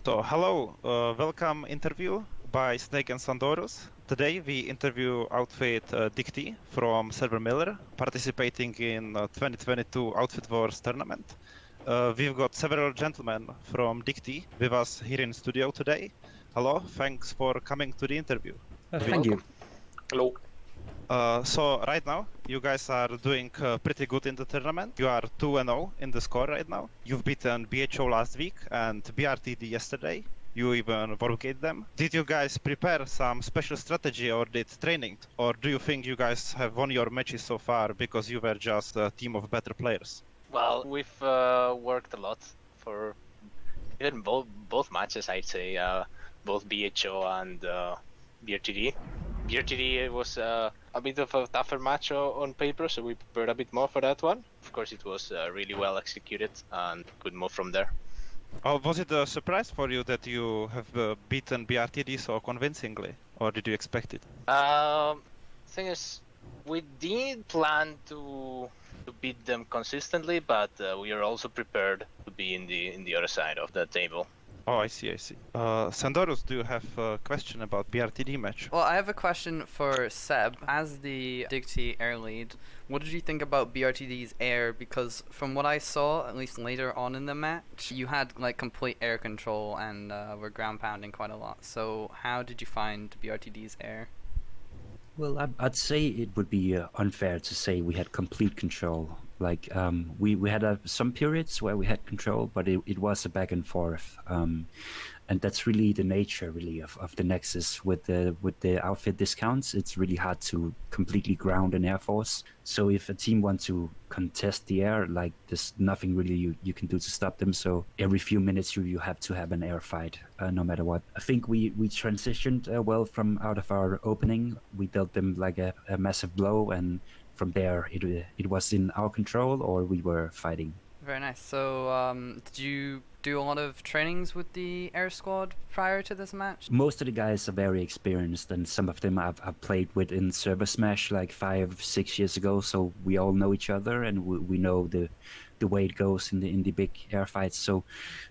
So, hello, welcome interview by Snake and Sandorus. Today we interview outfit Dicty from Server Miller, participating in 2022 Outfit Wars tournament. We've got several gentlemen from Dicty with us here in studio today. Hello, thanks for coming to the interview. Thank you. Hello. So right now, you guys are doing pretty good in the tournament. You are 2-0 in the score right now. You've beaten BHO last week and BRTD yesterday. You even worked them. Did you guys prepare some special strategy or did training? Or do you think you guys have won your matches so far because you were just a team of better players? Well, we've worked a lot for even both matches, I'd say, both BHO and BRTD. BRTD was a bit of a tougher match on paper, so we prepared a bit more for that one. Of course, it was really well executed and could move from there. Was it a surprise for you that you have beaten BRTD so convincingly, or did you expect it? Thing is, we did plan to beat them consistently, but we are also prepared to be in the other side of the table. Oh, I see. Sandorus, do you have a question about BRTD match? Well, I have a question for Seb. As the Dicty air lead, what did you think about BRTD's air? Because from what I saw, at least later on in the match, you had like complete air control and were ground pounding quite a lot. So how did you find BRTD's air? Well, I'd say it would be unfair to say we had complete control. Like we had some periods where we had control, but it was a back and forth, and that's really the nature of the Nexus with the outfit discounts. It's really hard to completely ground an air force. So if a team wants to contest the air, like there's nothing really you can do to stop them. So every few minutes you have to have an air fight, no matter what. I think we transitioned well from out of our opening. We dealt them like a massive blow, and from there it was in our control or we were fighting. Very nice. So did you do a lot of trainings with the air squad prior to this match? Most of the guys are very experienced, and some of them I've played with in Server Smash like 5-6 years ago, so we all know each other and we know the way it goes in the big air fights. So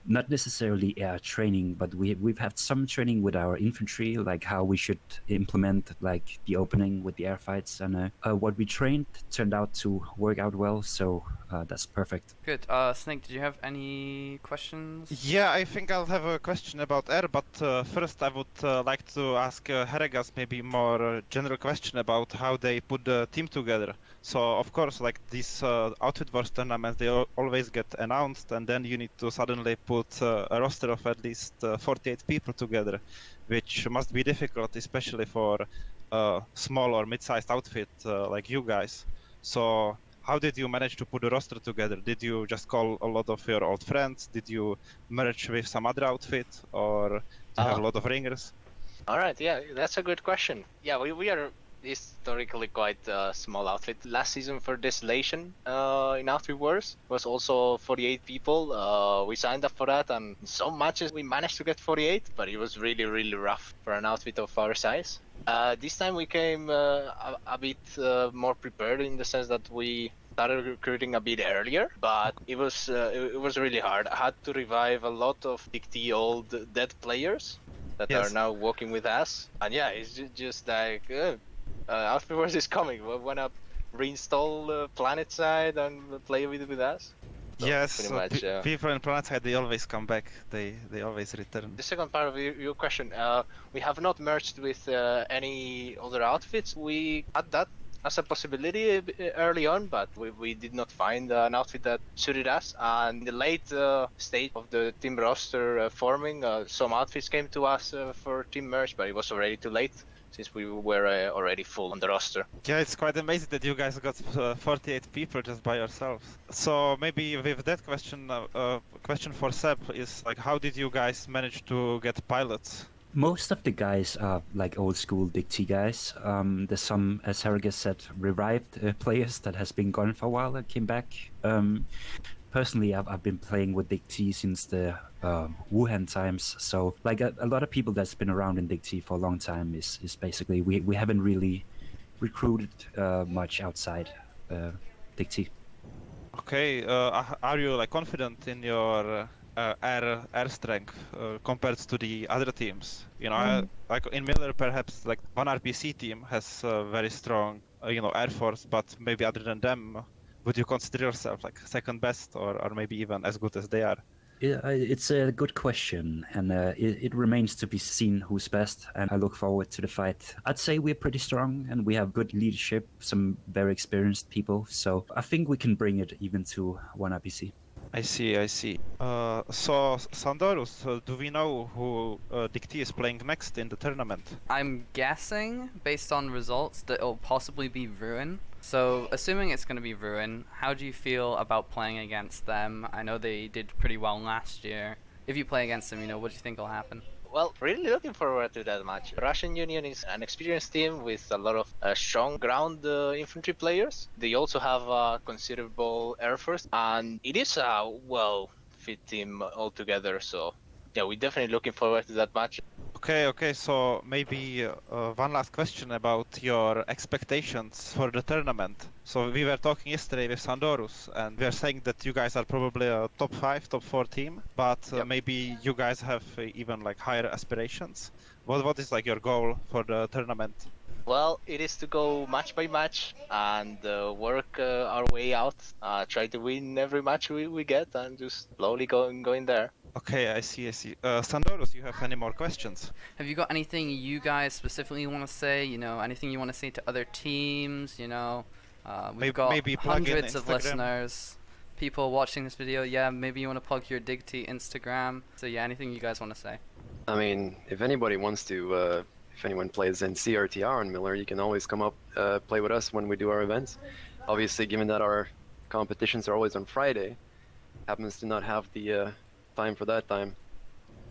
not necessarily air training, but we've had some training with our infantry, like how we should implement like the opening with the air fights, and what we trained turned out to work out well, so that's perfect. Good. Snake, did you have any questions? Yeah, I think I'll have a question about air, but first I would like to ask Heregas maybe more general question about how they put the team together. So of course, like these Outfit Wars tournaments, they always get announced, and then you need to suddenly put a roster of at least 48 people together, which must be difficult, especially for a small or mid-sized outfit like you guys. So how did you manage to put a roster together? Did you just call a lot of your old friends? Did you merge with some other outfit, or do you have a lot of ringers? All right, yeah, that's a good question. Yeah, we are historically quite a small outfit. Last season for Desolation in Outfit Wars was also 48 people. We signed up for that, and in some matches we managed to get 48, but it was really, really rough for an outfit of our size. This time we came a bit more prepared in the sense that we started recruiting a bit earlier, but it was really hard. I had to revive a lot of Dicty old dead players that Yes. are now working with us, and yeah, it's just like Outfit Wars is coming. We wanna reinstall PlanetSide and play with us. So Yes, pretty much. people in PlanetSide, they always come back. They always return. The second part of your question, we have not merged with any other outfits. We had that as a possibility early on, but we did not find an outfit that suited us. And in the late stage of the team roster forming, some outfits came to us for team merge, but it was already too late since we were already full on the roster. Yeah, it's quite amazing that you guys got 48 people just by yourselves. So maybe with that question, question for Seb is like, how did you guys manage to get pilots? Most of the guys are like old school Dicty guys. There's some, as Heregas said, revived players that has been gone for a while that came back. Personally, I've been playing with Dicty since the Wuhan times. So like a lot of people that's been around in Dicty for a long time is basically, we haven't really recruited much outside Dicty. Okay, are you like confident in your air strength compared to the other teams? You know, like in Miller, perhaps like one RPC team has very strong, air force, but maybe other than them, would you consider yourself like second best or maybe even as good as they are? Yeah, it's a good question, and it remains to be seen who's best. And I look forward to the fight. I'd say we're pretty strong, and we have good leadership, some very experienced people. So I think we can bring it even to one RPC. I see, I see. So Sandorus, do we know who Dicty is playing next in the tournament? I'm guessing, based on results, that it'll possibly be Ruin. So, assuming it's going to be Ruin, how do you feel about playing against them? I know they did pretty well last year. If you play against them, what do you think will happen? Well, really looking forward to that match. Russian Union is an experienced team with a lot of strong ground infantry players. They also have a considerable air force, and it is a well-fit team altogether. So, yeah, we're definitely looking forward to that match. Okay, so maybe one last question about your expectations for the tournament. So we were talking yesterday with Sandorus, and we are saying that you guys are probably a top 5, top 4 team, but Yep. maybe you guys have even like higher aspirations. What is like your goal for the tournament? Well, it is to go match by match and work our way out. Try to win every match we get, and just slowly going there. Okay, I see. Sandorus, you have any more questions? Have you got anything you guys specifically want to say? Anything you want to say to other teams? We've got maybe plug in hundreds of Instagram. listeners, people watching this video. Yeah, maybe you want to plug your Digty Instagram. So yeah, anything you guys want to say? I mean, if anybody wants to, if anyone plays in CRTR in Miller, you can always come up, play with us when we do our events. Obviously, given that our competitions are always on Friday, happens to not have the time for that time.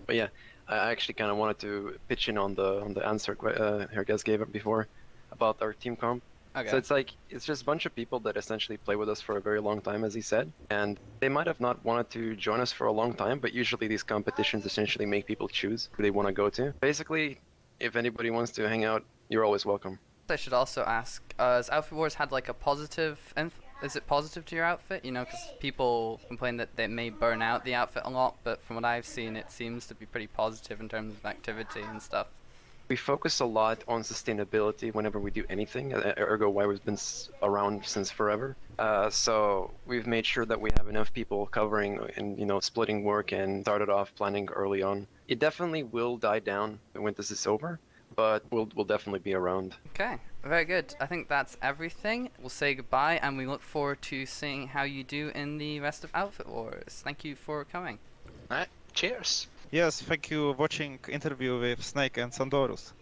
But yeah, I actually kind of wanted to pitch in on the answer Heregas gave it before about our team comp. Okay. So it's just a bunch of people that essentially play with us for a very long time, as he said, and they might have not wanted to join us for a long time, but usually these competitions essentially make people choose who they want to go to. Basically, if anybody wants to hang out, you're always welcome. I should also ask, has Outfit Wars had like a positive is it positive to your outfit? Because people complain that they may burn out the outfit a lot, but from what I've seen, it seems to be pretty positive in terms of activity and stuff. We focus a lot on sustainability whenever we do anything, ergo why we've been around since forever. So we've made sure that we have enough people covering and splitting work and started off planning early on. It definitely will die down when this is over, but we'll definitely be around. Okay, very good. I think that's everything. We'll say goodbye, and we look forward to seeing how you do in the rest of Outfit Wars. Thank you for coming. All right, cheers. Yes, thank you for watching interview with Snake and Sandorus.